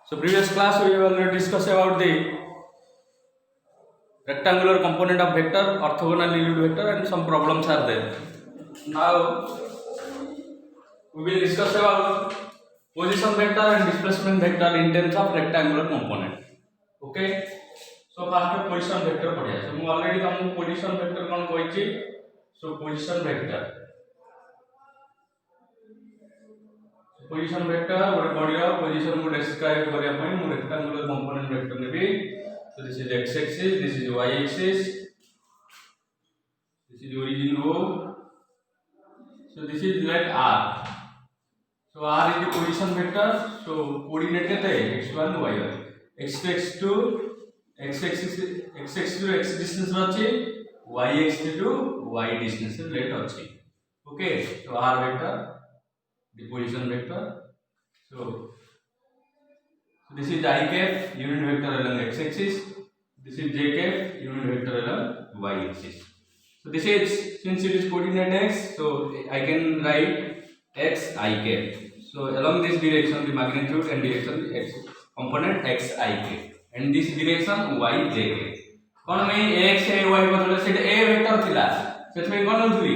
So previous class we have already discussed about the rectangular component of vector, orthogonal unit vector, and some problems are there. Now we will discuss about position vector and displacement vector in terms of rectangular component. Okay. So first position vector पढ़िया. So मैं already तुमको position vector कौन कहती? So position vector. Position vector गोटे body position को describe करने ପାଇଁ ମୁଁ rectangular component vector navy. So this is x axis, this is y axis, this is origin O. So this is let R. So R is the position vector. So coordinate kete x1 y1. X2 x2 x axis to x distance अछि, y axis to y distance let अछि. Okay. So R vector, the position vector. So this is I cap unit vector along x axis. This is j cap unit vector along y axis. So this is, since it is coordinate x, so I can write x I cap. So along this direction the magnitude and direction x component x I cap, and this direction y j cap. कौन में x a y बदले से a vector थिला सेट में कौन होतली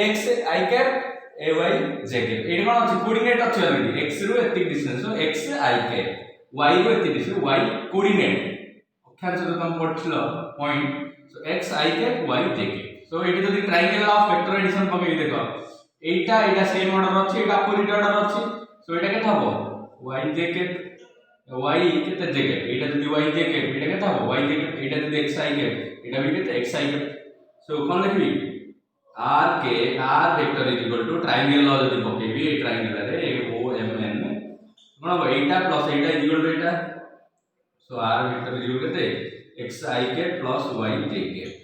x I cap a y j cap. एडी कौन अछि कोऑर्डिनेट अछि अलरेडी x रो एति distance, so x I cap, y रो एति डिस्टेंस, y कोऑर्डिनेट अक्षांश जो तुम पढ़थिलो point, so x I cap y j cap. So एटी जदी ट्रायंगल ऑफ वेक्टर एडिशन पके देखो एटा सेम ऑर्डर अछि, एटा अपोजिट ऑर्डर अछि. सो एटा केता हो y j cap y केते j cap, एटा जदी y j cap एटा केता हो y j cap, एटा जदी x I cap एटा भी केते x I cap. सो कोन लिखबी r के r vector is equal to triangle law जदी पकेबी ए ट्रायंगल रे o m n कोन हो एटा प्लस एटा इज इक्वल टू एटा. So r vector is equal केते x I cap plus y j cap.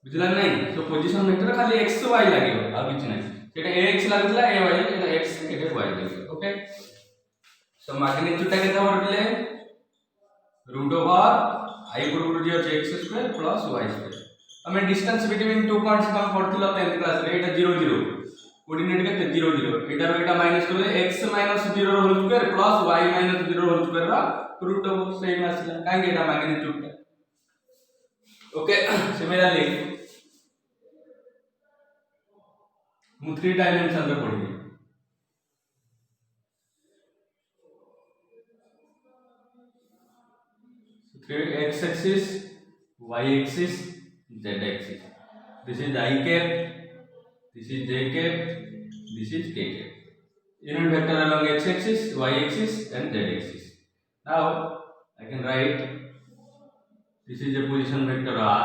बुझला नहीं. सो पोजीशन वेक्टर खाली x y लागियो आ किछ नहीं. सेटा ax लागुतला ay एटा x एटा y लागियो. ओके. सो मैग्नीट्यूड टा केता बरले root over I Guru J x square plus y square. हमें डिस्टेंस बिटवीन टू पॉइंट्स हम पढ़थिलो 10th क्लास रे. एटा 0 0 कोऑर्डिनेट केते 0 0, एटा रो एटा माइनस करले x minus 0 whole square plus y minus 0 whole square रा root over same आसला काहे एटा magnitude टा. Okay. Similarly मु 3 डायमेंशन रे पढ़ी. So x axis, y axis, z axis. This is I cap, this is j cap, this is k cap. Unit vector along x axis, y axis, and z axis. Now I can write this is a position vector r.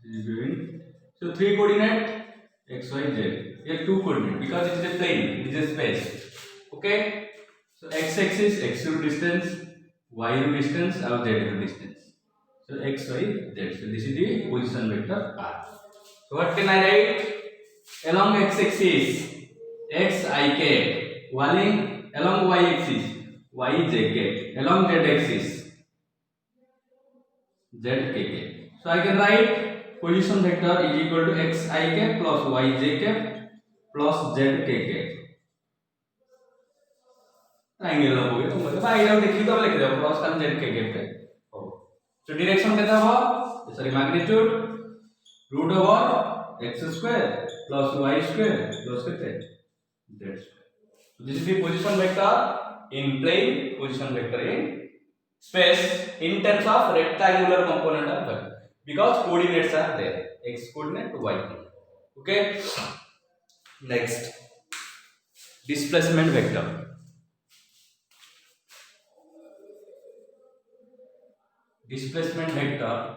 This is given. So 3 coordinate x, y, z. Here 2 coordinate because it is a plane, it is a space. Okay. So x axis x to distance, y to distance, and z to distance. So x, y, z. So this is the position vector r. So what can I write? Along x axis x I cap, along y axis y j cap, along z axis z k cap. So I can write position vector is equal to x I cap plus y j cap plus z k cap. Triangle हो गया. तो मतलब idea देखिए तो लिख दो plus का z k cap पे. So direction केता हो sorry magnitude root over x square plus y square plus केते z square. So this is the position vector in plane, position vector in space in terms of rectangular component of vector because coordinates are there, x coordinate, y coordinate. Okay. Next, displacement vector. Displacement vector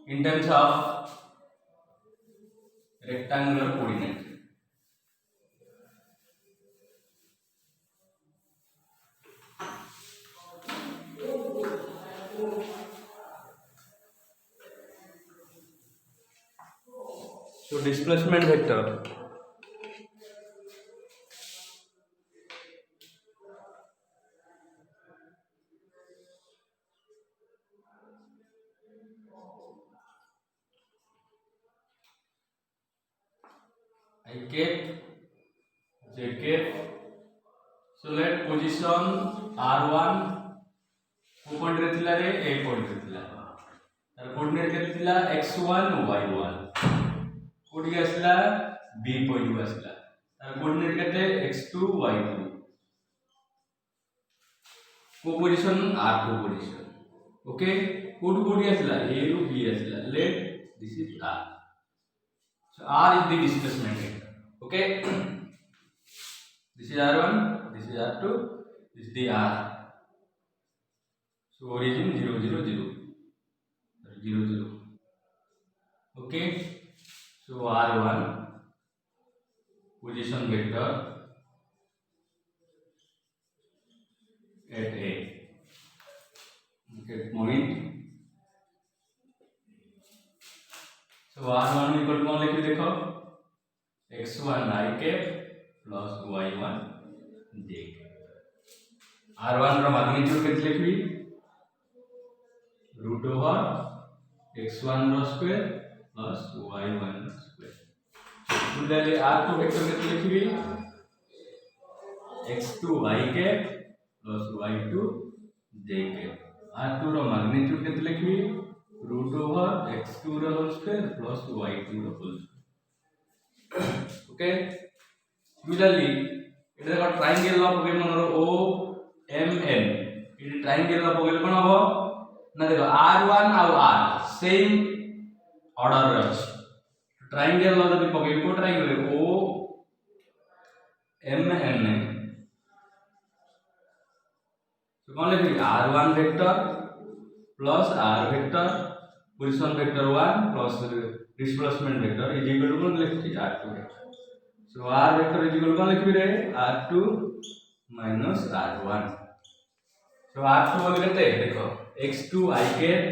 in terms of rectangular coordinate. So displacement vector I cap j cap. So let position r1 को point रे थिला रे a point रे थिला तार coordinate केते थिला x1 y1 कोडी आसला b पॉइंट को आसला तार कोऑर्डिनेट केते x2 y2 को position r2 position okay code कोडी आसला a रो b आसला let this is r. So r is the displacement vector. Okay. This is r1, this is r2, this is the r. So origin 0 0 0 0 0. Okay. So r1 position vector at a. Okay, point. So r1 equal to कौन लिखी देखो x1 I cap plus y1 j cap. r1 row magnitude कितने लिखी root over x1 रो square plus y1 रो square. Similarly r2 vector कितने लिखी x2 I cap plus y2 j cap. r2 रो magnitude कितने लिखी रूट ओवर x2 रो whole square plus y2 रो whole square. Okay similarly इट देखो ट्रायंगल ला पके मनरो o m n इट ट्रायंगल ला पके कोन हो ना देखो r1 और r सेम ऑर्डर रे अछि ट्रायंगल ला जदी पके को ट्रायंगल o m n तो कोन लिखि r1 vector plus r vector position vector 1 plus displacement vector is equal to what लिखि r2 vector. So r vector is equal to what लिखि रे r2 minus r1. So r2 बोले केते देखो x2 I cap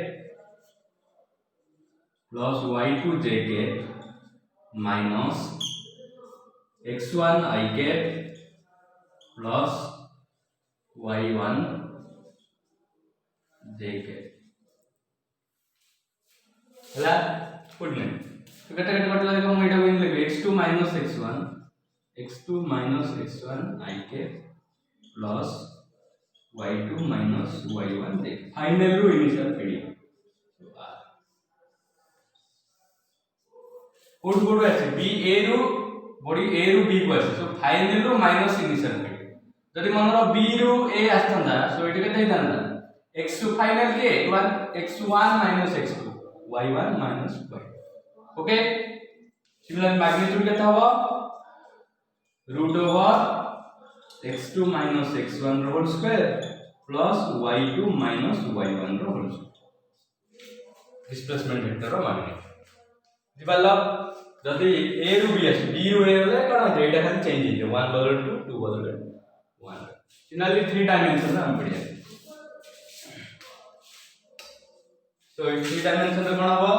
plus y2 j cap minus x1 I cap plus y1 j cap हला कोडिने तो कटे कटे कटला देखो हम एटा कोइन लेबे x2 minus x1 I cap plus y2 minus y1 j cap final रो इनिशियल पीरियड तो r कोड कोड আছে b a रो बॉडी a रो b को আছে सो फाइनल रो माइनस इनिशियल पीरियड जदी मनरो b रो a आस्तंदा सो एटा केते हितांदा x2 फाइनल के x1 minus x2 y1 minus y. Okay similar magnitude केता हो root over x2 minus x1 रो whole square plus y2 minus y1 रो होल स्क्वायर डिस्प्लेसमेंट वेक्टर रो मैग्नीट्यूड दिबाला जदी a रो b आसी b रो a होले कोन एटा खाली चेंज हे 1 बदल 2 बदल 1 सिमिलरली 3 डायमेंशन ना हम पढ़िया. तो 3 डायमेंशन रे कोन हो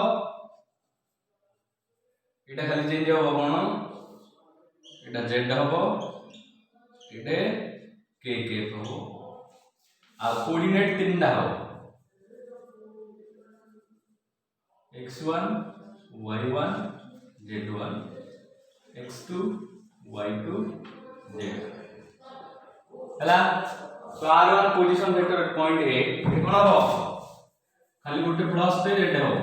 एटा खाली चेंज हो कोन एटा z हो एटे k कैप हो आ कोऑर्डिनेट तीनटा हो x1 y1 z1 x2 y2 z हला सो r1 position vector eight point a कोन हो खाली गोटे प्लस पे जेड हो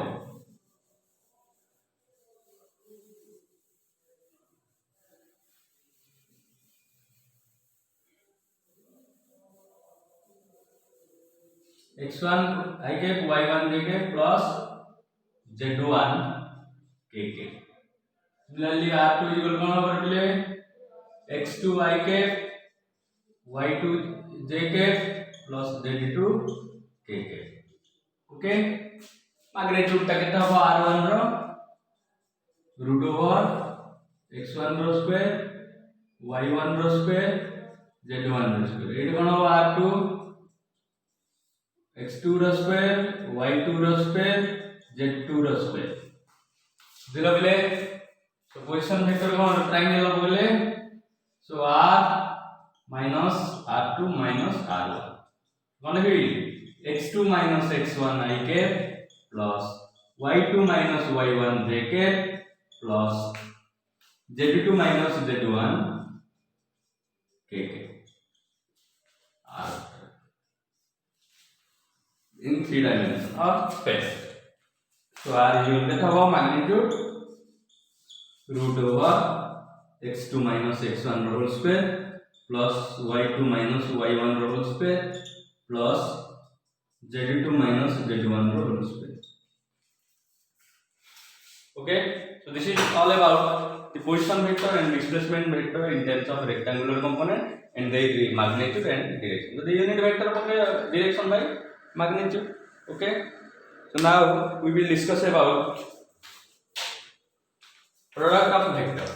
x1 I cap y1 j cap plus z1 k cap. Similarly r2 is equal to what ले x2 I cap y2 j cap plus z2 k cap. Okay magnitude ता केता हो r1 रो root over x1 रो square y1 रो square z1 रो square एटा कोन हो r2 x2 रो square y2 रो square z2 रो square दिलो बिले तो position vector कोन triangle बोले सो r minus r2 minus r1 कोन है x2 minus x1 I cap plus y2 minus y1 j cap plus z2 minus z1 K R in 3 dimension of space. So R equal to magnitude root over x2 minus x1 whole square plus y2 minus y1 whole square plus z2 minus z1 whole square. Okay, so this is all about the position vector and displacement vector in terms of rectangular component and their magnitude and direction. So the unit vector of direction by magnitude. Okay, so now we will discuss about product of vector.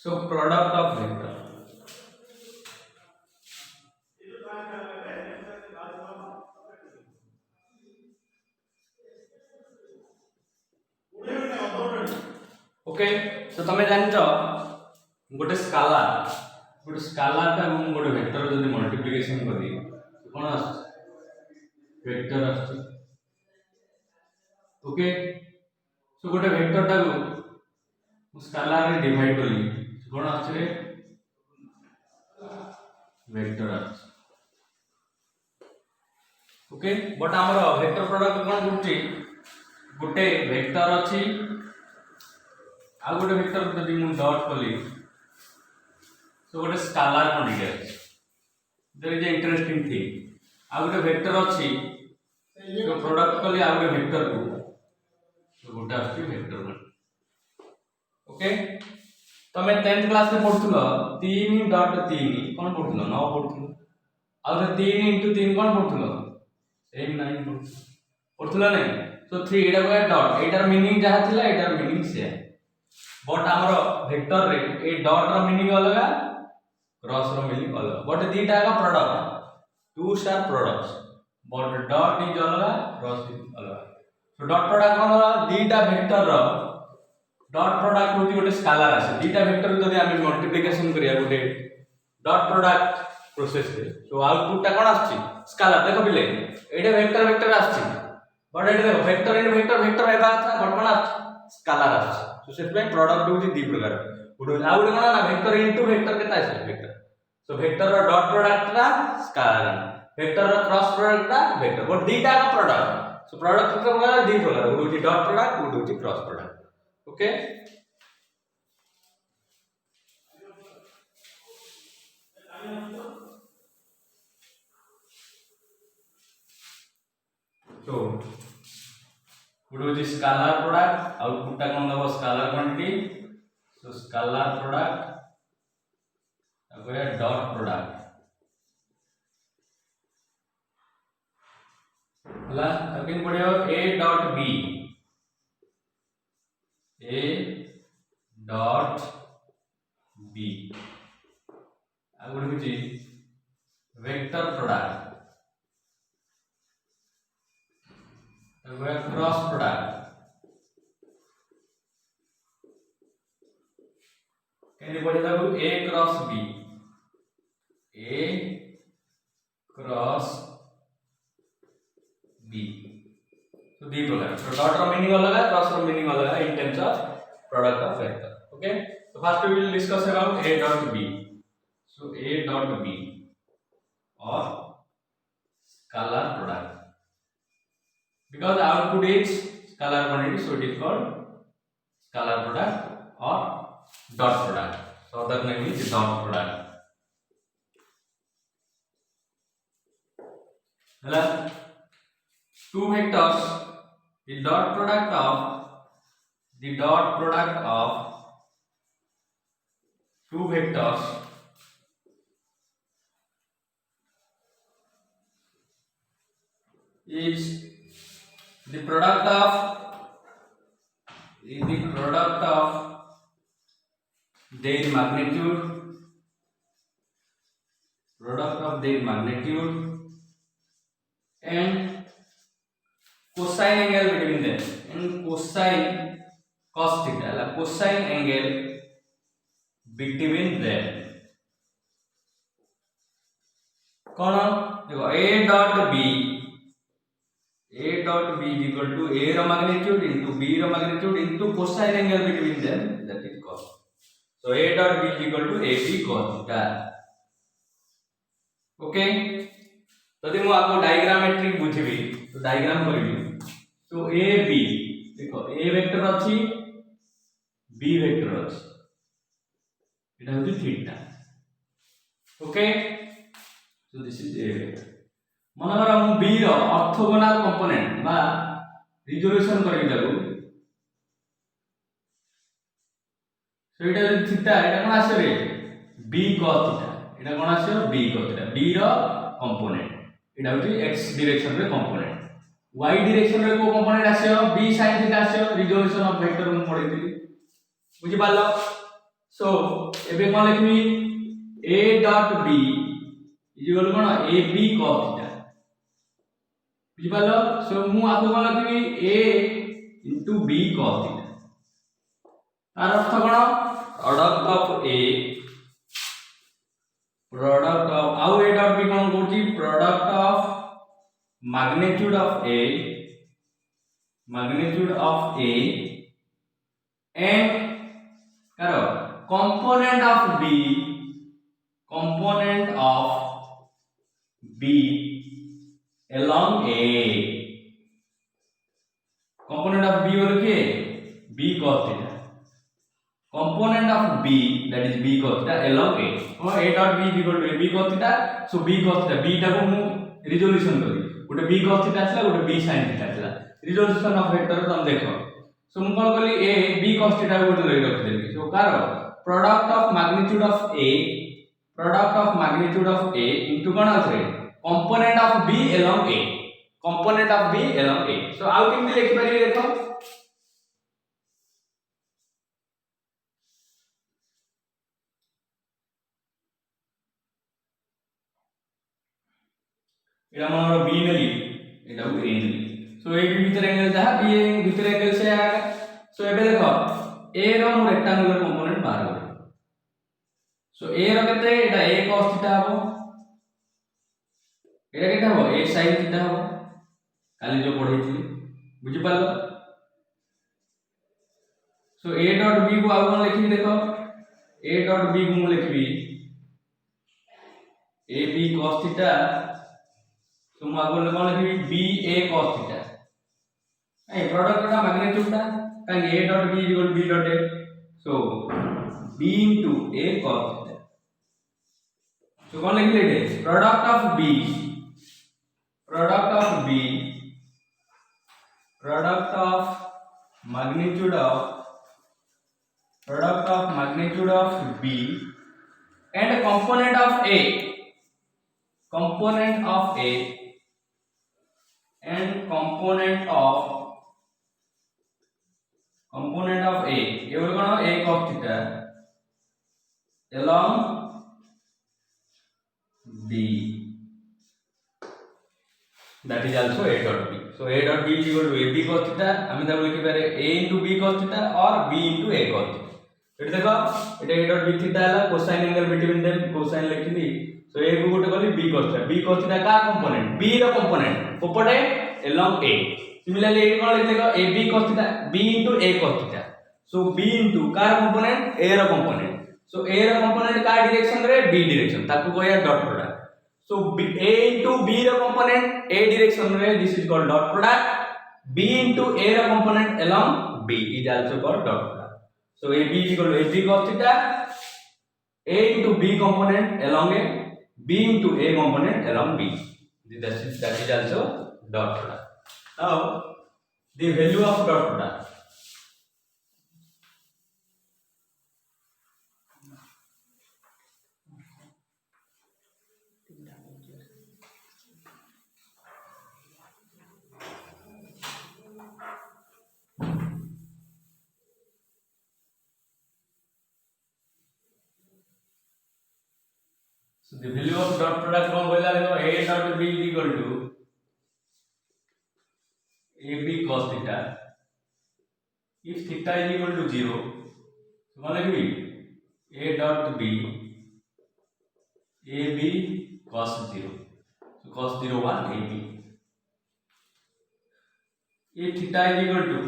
So product of vector. Okay, so तमे जानिछ गोटे स्कालार ता गोटे vector जदी multiplication करी कोन आस vector आस. Okay, सो गोटे vector ता को स्कालार रे डिवाइड करी कोन आस रे वेक्टर आस. ओके, बट हमर वेक्टर प्रोडक्ट कोन गुटी गोटे वेक्टर अछि आ गोटे वेक्टर जदी मु डॉट कली सो गोटे स्कालार क्वांटिटी अछि. देयर इज इंटरेस्टिंग थिंग आ गोटे वेक्टर अछि सो प्रोडक्ट कली आ गोटे वेक्टर को सो गोटे अछि वेक्टर वन. ओके, तमे 10th क्लास में पढुथलो 3.3 कोन पढुथलो 9 पढुथलो आ 3 * 3 कोन पढुथलो सेम 9 पढुथलो नै. सो 3 एटा को डॉट एटार मीनिंग जहा थिला एटार मीनिंग से बट हमर वेक्टर रे ए डॉट रो मीनिंग अलगा क्रॉस रो मीनिंग अलगा बट दीटा का product two star products but dot is अलगा क्रॉस इज अलगा. सो डॉट प्रोडक्ट कोन होला दीटा वेक्टर रो डॉट प्रोडक्ट होती गोटे स्केलर आसे दीटा वेक्टर जदी हम मल्टीप्लिकेशन करिया गोटे डॉट प्रोडक्ट प्रोसेस रे सो आउटपुट ता कोन आछि स्केलर. देखो बिले एटा वेक्टर वेक्टर आछि बट एटा देखो वेक्टर इन वेक्टर वेक्टर हेबा था बट कोन आछि स्केलर आछि. सो सेट में प्रोडक्ट होती दी प्रकार गुड आ गुड कोन ना वेक्टर इनटू वेक्टर केता आछि वेक्टर. सो वेक्टर रो डॉट प्रोडक्ट ता स्केलर वेक्टर रो क्रॉस प्रोडक्ट ता वेक्टर बट दीटा का प्रोडक्ट. सो प्रोडक्ट तो दी प्रकार गुड होती डॉट प्रोडक्ट गुड होती क्रॉस प्रोडक्ट. ओके, so गुड होती स्केलर प्रोडक्ट आउटपुट ता कोन दबो scalar quantity. So scalar product अब है डॉट प्रोडक्ट हला अगेन पढियो a dot b a dot b आगुड होची वेक्टर प्रोडक्ट अब है क्रॉस प्रोडक्ट कैसे पढ़े था a cross b a cross b. So दी प्रकार so डॉट रो मीनिंग अलग क्रॉस रो मीनिंग अलग in terms of product of vector. Okay, so first we will discuss about a dot b. So a dot b or scalar product because the output is scalar quantity so it is called scalar product or dot product. So other name is dot product. Hello, two vectors the dot product of two vectors is the product of their magnitude, and cosine angle between them, and cosine cos theta la cosine angle between them कौन देखो a dot b is equal to a रो magnitude into b रो magnitude into cosine angle between them, that is cos. So a dot b is equal to ab cos theta. Okay जदि मु आपको डायग्रामेट्रिक बुझिबी तो diagram करबी तो A B देखो A vector अछि बी वेक्टर अछि एटा होची थीटा. Okay so this is a vector. मनकर मु बी रो ऑर्थोगोनल कंपोनेंट बा रिजोल्यूशन करबी ताकू सो एटा थीटा एटा कोन आसे रे बी cos थीटा एटा कोन आसे बी cos थीटा बी रो कंपोनेंट एटा होची x डायरेक्शन रे कंपोनेंट y डायरेक्शन रे को कंपोनेंट आसे b sin थीटा आसे रिजोल्यूशन ऑफ वेक्टर मु पढितली बुझि पालो. सो एबे कोन लिखबी a dot b is equal कोन a b cos थीटा बुझि पालो. सो मु आपको कोन लिखबी a into b cos theta तार अर्थ कोन प्रोडक्ट ऑफ आउ ए डॉट बी कोन Kochi product of magnitude of a and करो component of b along a. component of b बोल के b cos theta, component of b that is b cos theta along a. और a dot b is equal to a b cos theta. so b cos theta b टा को मु resolution करी गोटे b cos theta आसला गोटे b sin theta आसला resolution of vector तुम देखो. सो मु कोन कली a b cos theta गोटे लई रख देली. सो कार product of magnitude of a into कोन आछे component of b along a. So आउ केमि लिखि पारि देखो एटा मन b नेली एटा को a नेली. सो ए बी भीतर एंगल जहा b भीतर एंगल से आएगा. सो एबे देखो a रो मु रेक्टेंगुलर कंपोनेंट बाहर कर. सो a रो केते एटा a cos थीटा हबो एटा केते हबो a sin थीटा हबो काली जो पढैथिली बुझि पालो. सो a डॉट b को आउ कोन लिखि देखो a डॉट b को मु लिखबी a b cos theta. So मु आगो कोन लिखबी b a cos थीटा ए प्रोडक्ट का मैग्नीट्यूड ता काई a dot b equal b dot a. So b into a cos theta. So कोन लिखले दे product of magnitude of b and component of a and component of a ये बोल कोन a cos theta along b, that is also a dot b. so a dot b is equal to a b cos theta. আমি তাহলে লিখি পারে a into b cos theta or b into a cos theta. এটা দেখো এটা a dot b theta হলা cosine angle between them cosine লিখিলি. so a को गोटे कली b cos theta का कंपोनेंट b रो कंपोनेंट उपटे along a. सिमिलरली ये कोन लिख देखो a b cos theta b into a cos theta. so b into का कंपोनेंट a रो कंपोनेंट. so a रो कंपोनेंट का डायरेक्शन रे b डायरेक्शन ताकू कहया dot product. so a into b रो कंपोनेंट a डायरेक्शन रे this is called dot product. b into a रो component along b is also called dot product. so ab is equal to ab cos theta, a into b component along a, b into a component along b. That is also dot product. Now the value of dot product. So the value of dot product कौन बोला देखो a dot b is equal to ab cos theta. If theta is equal to 0, so कौन लिखी a dot b ab cos 0. So cos 0 1 ab. If theta is equal to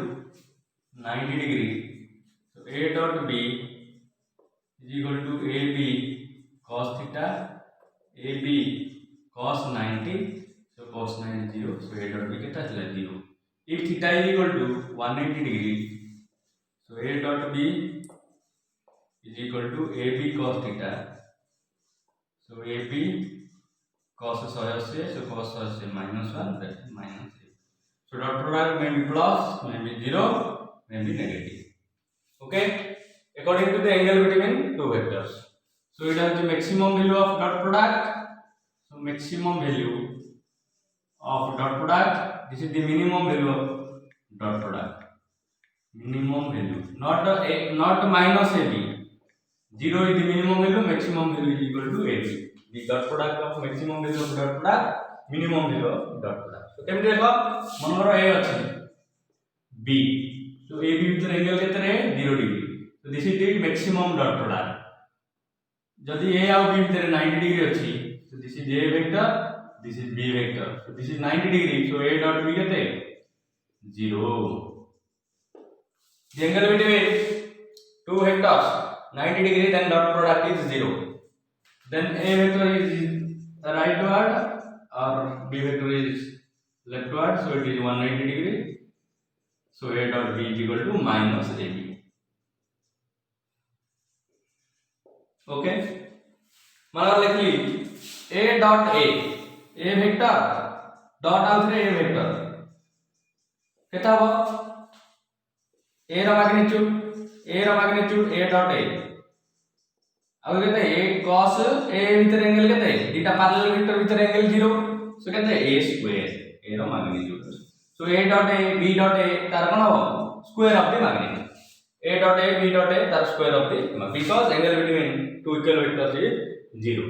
90 degree, so a dot b is equal to ab cos theta, ab cos 90, so cos 90 0, so a dot b कितना चला 0. If theta is equal to 180 degree, so a dot b is equal to ab cos theta, so ab cos 180, so cos 180 minus 1, that is minus 0. So dot product may be plus, may be 0, may be negative. Okay, according to the angle between two vectors. So it has the maximum value of dot product. So maximum value of dot product. This is the minimum value of dot product. Minimum value, not minus ab. 0 is the minimum value. Maximum value is equal to ab. The dot product of maximum value of dot product, minimum value of dot product. So केमती देखो Manor a अच्छी b. So ab भीतर angle कितने 0 degree. So this is the maximum dot product. जदि a और b भीतर 90 degree अच्छी, so this is a vector, this is b vector. So this is 90 degree. So a dot b कितने 0. The angle between two vectors 90 degree, then dot product is 0. Then a vector is rightward or b vector is leftward, so it is 190 degree. So a dot b is equal to minus ab. Okay, माना लिख ली a dot a vector dot out a vector कितना हुआ a रा magnitude a dot a. अब कहते हैं a cos a भीतर angle कहते हैं दीटा पैरेलल वेक्टर भीतर एंगल 0, सो कहते हैं a स्क्वायर a रा magnitude. So a dot a b dot a तार कोन हो square of the magnitude. a dot a b dot a तार square of the because angle between two equal vectors is 0.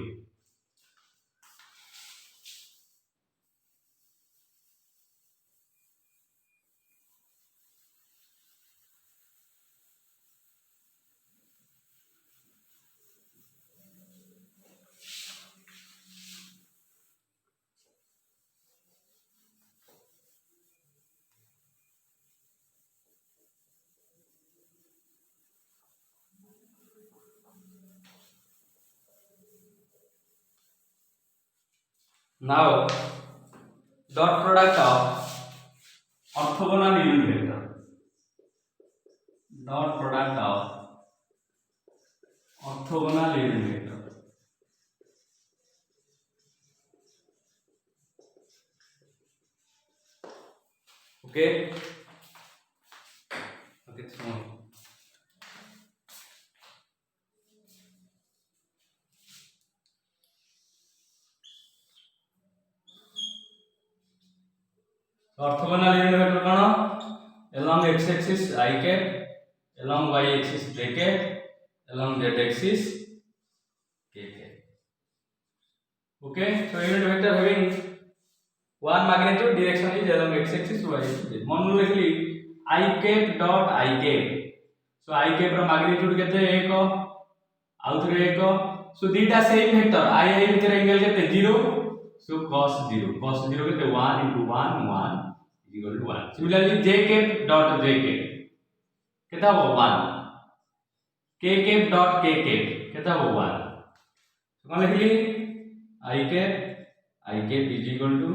Now dot product of orthogonal unit vector. Dot product of orthogonal unit vector. Okay. Okay, so orthogonal unit vector कौन along x axis I cap, along y axis j cap, along z axis k cap. Okay, so unit vector having one magnitude, direction is along x axis, y axis z. मान लो लिखली I cap dot I cap. So I cap रा magnitude केते 1 आउ थरे 1. So दीटा same vector I भीतर angle केते 0. So cos 0 केते 1 into 1 1 is equal to 1. Similarly j cap dot j cap केता हो 1. k cap dot k cap केता हो 1. So कौन लिखली I cap is equal to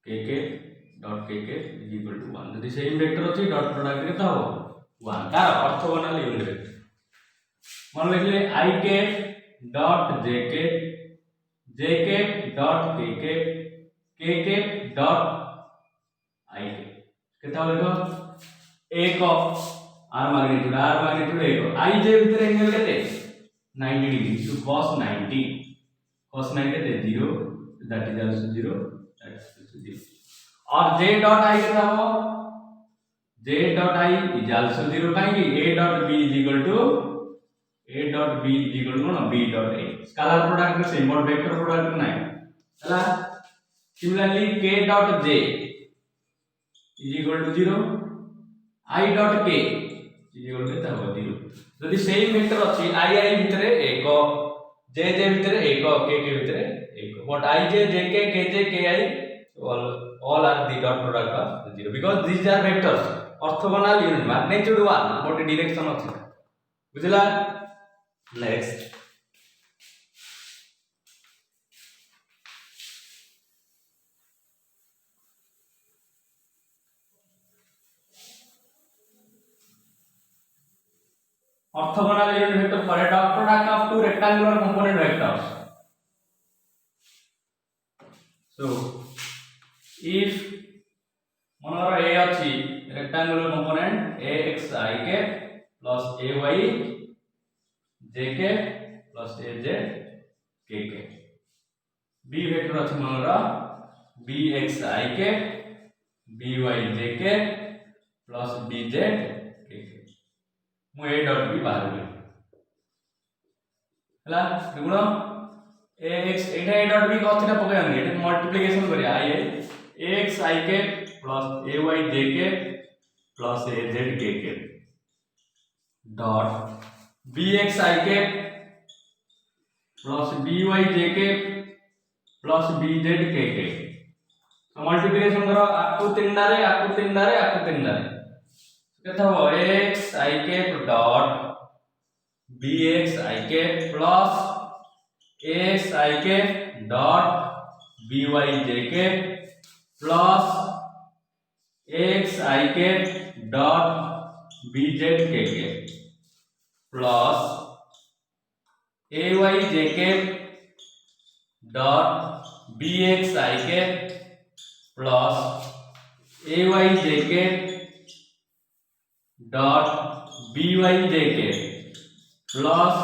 k cap dot k cap is equal to 1. जदि same vector अछि dot product केता हो 1. Car orthogonal unit vector मान लिखले I cap dot j cap dot k cap dot I cap केता लिखो 1 r magnitude 1 I जे भीतर angle केते 90 degree. सो cos 90 केते 0, that is also 0, that is also 0. और j dot I केता हो j dot I is also 0 काहे कि a dot b is equal to A dot B is equal to no B dot A. Scalar product the same, but vector product nahi. Hala. Similarly, K dot J is equal to 0. I dot K is equal to 0. যদি same vector ଅଛି I ଭିତରେ 1, J J ଭିତରେ 1, K K ଭିତରେ 1. But I J J K K J K I all are the dot product of 0 because these are vectors. Orthogonal unit magnitude 1 but direction ଅଛି. ବୁଝିଲା? Next. Orthogonal unit vector for a dot product of two rectangular component vectors. So, if Manor A अछि rectangular component AXI plus AY JK plus AZ KK. B vector अछि Manor BXI BY JK plus BZ KK. मु A dot B बाहर गली हला देखुनो AX Etah A dot B कथि पकायनी एटा multiplication करिया AXI plus AYJK plus AZKK dot BXIK plus BYJK plus BZKK. तो multiplication करो आपको तीनडारे केता हो AXIK dot BXIK plus AXIK dot BYJK plus AXIK dot BZKK plus AYJK dot BXIK plus AYJK dot BYJK plus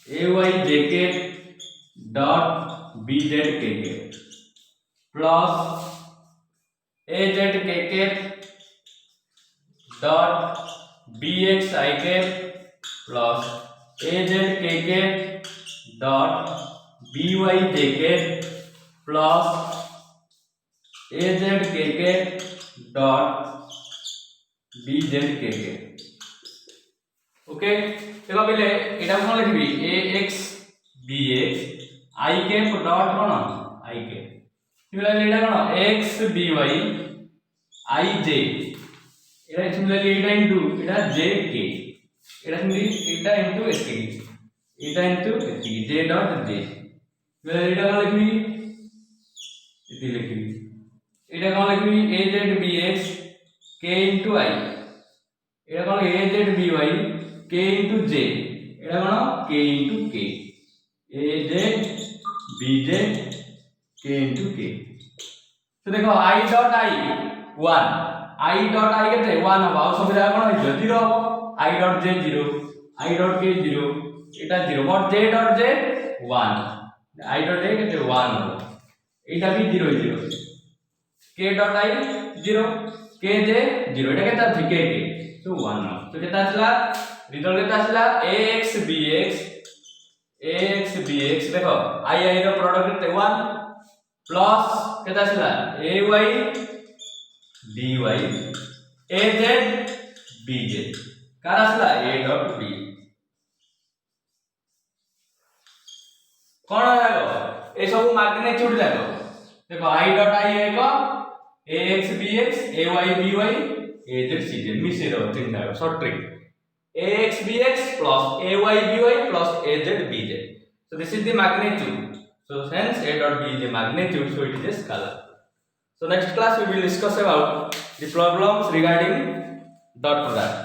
AYJK dot BZKK plus AZKK dot BXIK plus AZKK dot BYJK plus AZKK dot BZKK. Okay देखो पहले एटा कोन लिखबी AX BX IK dot cone IK similarly Etah cone X BY IJ Etah similarly Etah into Etah JK Etah similarly Etah into SK Etah into SK J dot J similarly एटा कोन लिखबी इति लिखबी एटा कोन लिखबी AZ BX K into I Etah cone AZ BY K into J Etah cone K into K AZ BJ K into K. तो देखो I dot I 1 I dot I केते 1 हो आ सब जागा कोन हो 0 हो I dot J 0 I dot K 0 Etah 0 but J dot J 1 I dot J केते 1 हो एटा भी 0 0 K dot I 0 K J 0 एटा केता थी K तो 1 हो तो केता आछला रिजल्ट केता आछला AX BX देखो I रो प्रोडक्ट केते 1 प्लस केता आछला AY DY AZ BJ कार आछला A डॉट B कोन लागो ए सब मैग्नीट्यूड लागो देखो I डॉट I एको AX BX AY BY AZ CJ मिसे रो तीन लागो short trick AX BX plus AY BY plus AZ BJ. So this is the magnitude. So hence A dot B is the magnitude. So it is a scalar. So next class we will discuss about the problems regarding dot product.